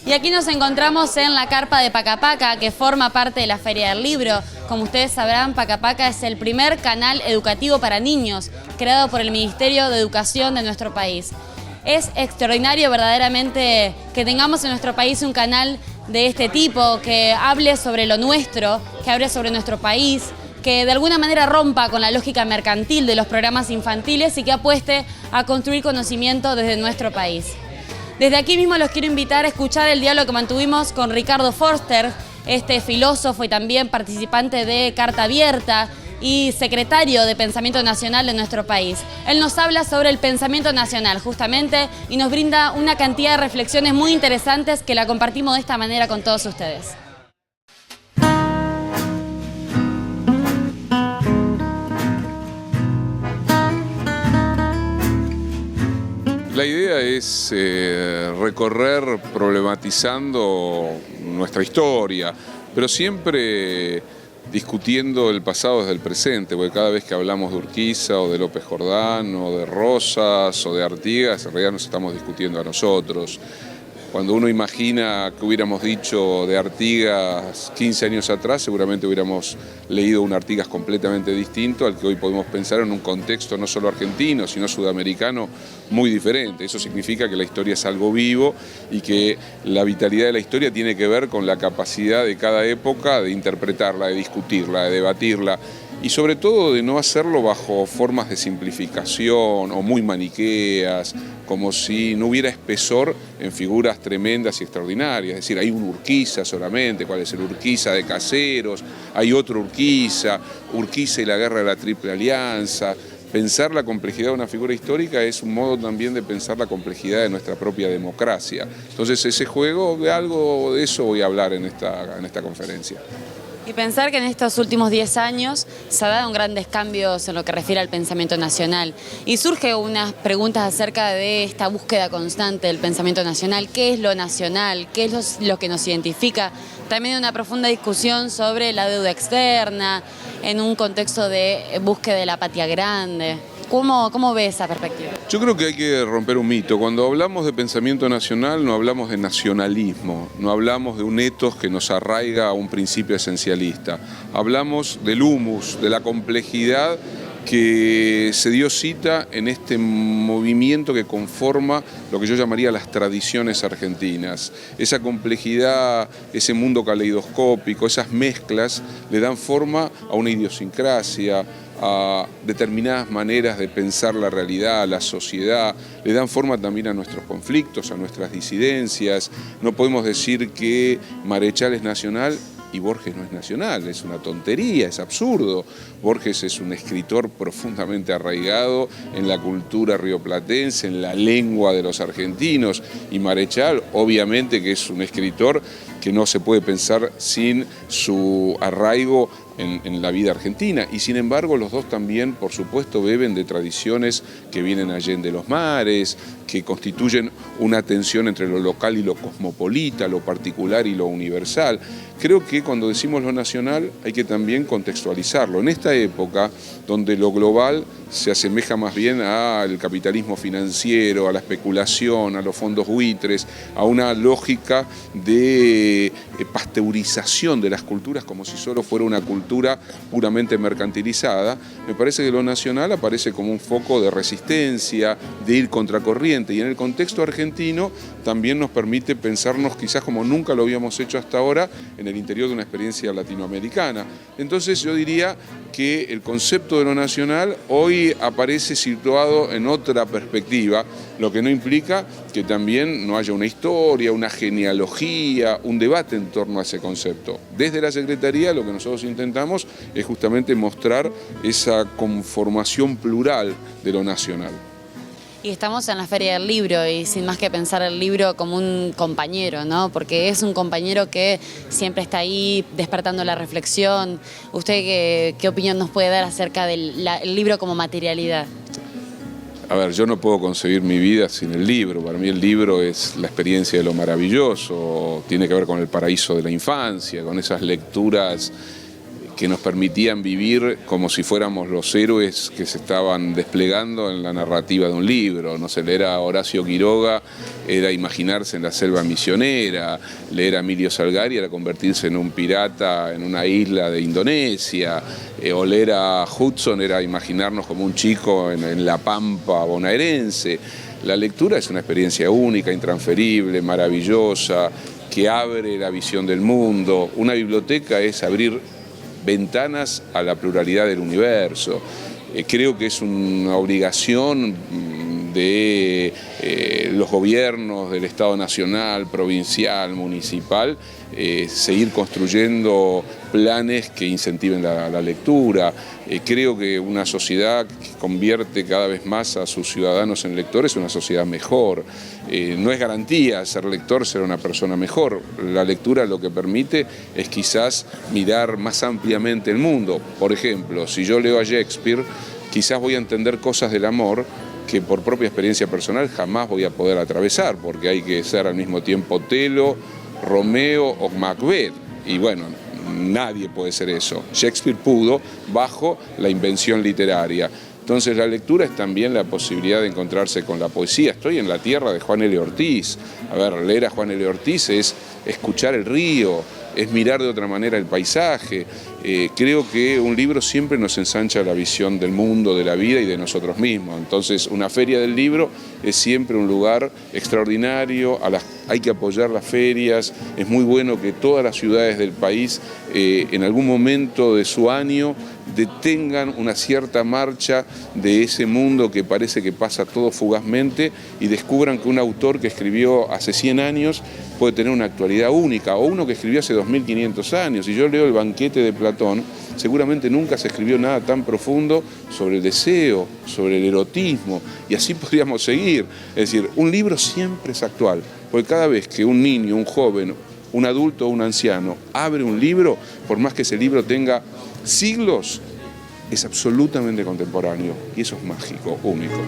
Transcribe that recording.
Y aquí nos encontramos en la carpa de Pacapaca, que forma parte de la Feria del Libro. Como ustedes sabrán, Pacapaca es el primer canal educativo para niños, creado por el Ministerio de Educación de nuestro país. Es extraordinario verdaderamente que tengamos en nuestro país un canal de este tipo, que hable sobre lo nuestro, que hable sobre nuestro país, que de alguna manera rompa con la lógica mercantil de los programas infantiles y que apueste a construir conocimiento desde nuestro país. Desde aquí mismo los quiero invitar a escuchar el diálogo que mantuvimos con Ricardo Forster, este filósofo y también participante de Carta Abierta y secretario de Pensamiento Nacional de nuestro país. Él nos habla sobre el pensamiento nacional justamente y nos brinda una cantidad de reflexiones muy interesantes que la compartimos de esta manera con todos ustedes. La idea es recorrer problematizando nuestra historia, pero siempre discutiendo el pasado desde el presente, porque cada vez que hablamos de Urquiza o de López Jordán o de Rosas o de Artigas, en realidad nos estamos discutiendo a nosotros. Cuando uno imagina que hubiéramos dicho de Artigas 15 años atrás, seguramente hubiéramos leído un Artigas completamente distinto al que hoy podemos pensar en un contexto no solo argentino, sino sudamericano muy diferente. Eso significa que la historia es algo vivo y que la vitalidad de la historia tiene que ver con la capacidad de cada época de interpretarla, de discutirla, de debatirla, y sobre todo de no hacerlo bajo formas de simplificación o muy maniqueas, como si no hubiera espesor en figuras tremendas y extraordinarias. Es decir, hay un Urquiza solamente, ¿cuál es el Urquiza de Caseros? Hay otro Urquiza y la guerra de la Triple Alianza. Pensar la complejidad de una figura histórica es un modo también de pensar la complejidad de nuestra propia democracia. Entonces ese juego, de algo de eso voy a hablar en esta conferencia. Y pensar que en estos últimos 10 años se ha dado grandes cambios en lo que refiere al pensamiento nacional. Y surge unas preguntas acerca de esta búsqueda constante del pensamiento nacional. ¿Qué es lo nacional? ¿Qué es lo que nos identifica? También una profunda discusión sobre la deuda externa, en un contexto de búsqueda de la patria grande. ¿Cómo ve esa perspectiva? Yo creo que hay que romper un mito. Cuando hablamos de pensamiento nacional no hablamos de nacionalismo, no hablamos de un etos que nos arraiga a un principio esencialista. Hablamos del humus, de la complejidad que se dio cita en este movimiento que conforma lo que yo llamaría las tradiciones argentinas. Esa complejidad, ese mundo caleidoscópico, esas mezclas le dan forma a una idiosincrasia, a determinadas maneras de pensar la realidad, a la sociedad, le dan forma también a nuestros conflictos, a nuestras disidencias. No podemos decir que Marechal es nacional y Borges no es nacional, es una tontería, es absurdo. Borges es un escritor profundamente arraigado en la cultura rioplatense, en la lengua de los argentinos, y Marechal obviamente que es un escritor que no se puede pensar sin su arraigo en la vida argentina, y sin embargo los dos también, por supuesto, beben de tradiciones que vienen allende los mares, que constituyen una tensión entre lo local y lo cosmopolita, lo particular y lo universal. Creo que cuando decimos lo nacional hay que también contextualizarlo. En esta época, donde lo global se asemeja más bien al capitalismo financiero, a la especulación, a los fondos buitres, a una lógica de pasteurización de las culturas como si solo fuera una cultura puramente mercantilizada, me parece que lo nacional aparece como un foco de resistencia, de ir contracorriente, y en el contexto argentino también nos permite pensarnos quizás como nunca lo habíamos hecho hasta ahora en el interior de una experiencia latinoamericana. Entonces yo diría que el concepto de lo nacional hoy aparece situado en otra perspectiva, lo que no implica que también no haya una historia, una genealogía, un debate en torno a ese concepto. Desde la Secretaría lo que nosotros intentamos es justamente mostrar esa conformación plural de lo nacional. Y estamos en la Feria del Libro y sin más que pensar el libro como un compañero, ¿no? Porque es un compañero que siempre está ahí despertando la reflexión. ¿Usted qué opinión nos puede dar acerca del libro como materialidad? A ver, yo no puedo concebir mi vida sin el libro. Para mí el libro es la experiencia de lo maravilloso, tiene que ver con el paraíso de la infancia, con esas lecturas que nos permitían vivir como si fuéramos los héroes que se estaban desplegando en la narrativa de un libro. No sé, leer a Horacio Quiroga era imaginarse en la selva misionera, leer a Emilio Salgari era convertirse en un pirata en una isla de Indonesia, o leer a Hudson era imaginarnos como un chico en la pampa bonaerense. La lectura es una experiencia única, intransferible, maravillosa, que abre la visión del mundo. Una biblioteca es abrir ventanas a la pluralidad del universo. Creo que es una obligación de los gobiernos del Estado nacional, provincial, municipal, seguir construyendo planes que incentiven la lectura. Creo que una sociedad que convierte cada vez más a sus ciudadanos en lectores es una sociedad mejor. No es garantía ser lector, ser una persona mejor. La lectura lo que permite es quizás mirar más ampliamente el mundo. Por ejemplo, si yo leo a Shakespeare, quizás voy a entender cosas del amor que por propia experiencia personal jamás voy a poder atravesar, porque hay que ser al mismo tiempo Otelo, Romeo o Macbeth. Y bueno, nadie puede ser eso. Shakespeare pudo bajo la invención literaria. Entonces la lectura es también la posibilidad de encontrarse con la poesía. Estoy en la tierra de Juan L. Ortiz. A ver, leer a Juan L. Ortiz es escuchar el río, es mirar de otra manera el paisaje. Creo que un libro siempre nos ensancha la visión del mundo, de la vida y de nosotros mismos. Entonces, una feria del libro es siempre un lugar extraordinario, hay que apoyar las ferias, es muy bueno que todas las ciudades del país en algún momento de su año detengan una cierta marcha de ese mundo que parece que pasa todo fugazmente y descubran que un autor que escribió hace 100 años puede tener una actualidad única, o uno que escribió hace 2500 años. Si yo leo El banquete de Platón, seguramente nunca se escribió nada tan profundo sobre el deseo, sobre el erotismo, y así podríamos seguir. Es decir, un libro siempre es actual, porque cada vez que un niño, un joven, un adulto o un anciano abre un libro, por más que ese libro tenga siglos, es absolutamente contemporáneo, y eso es mágico, único.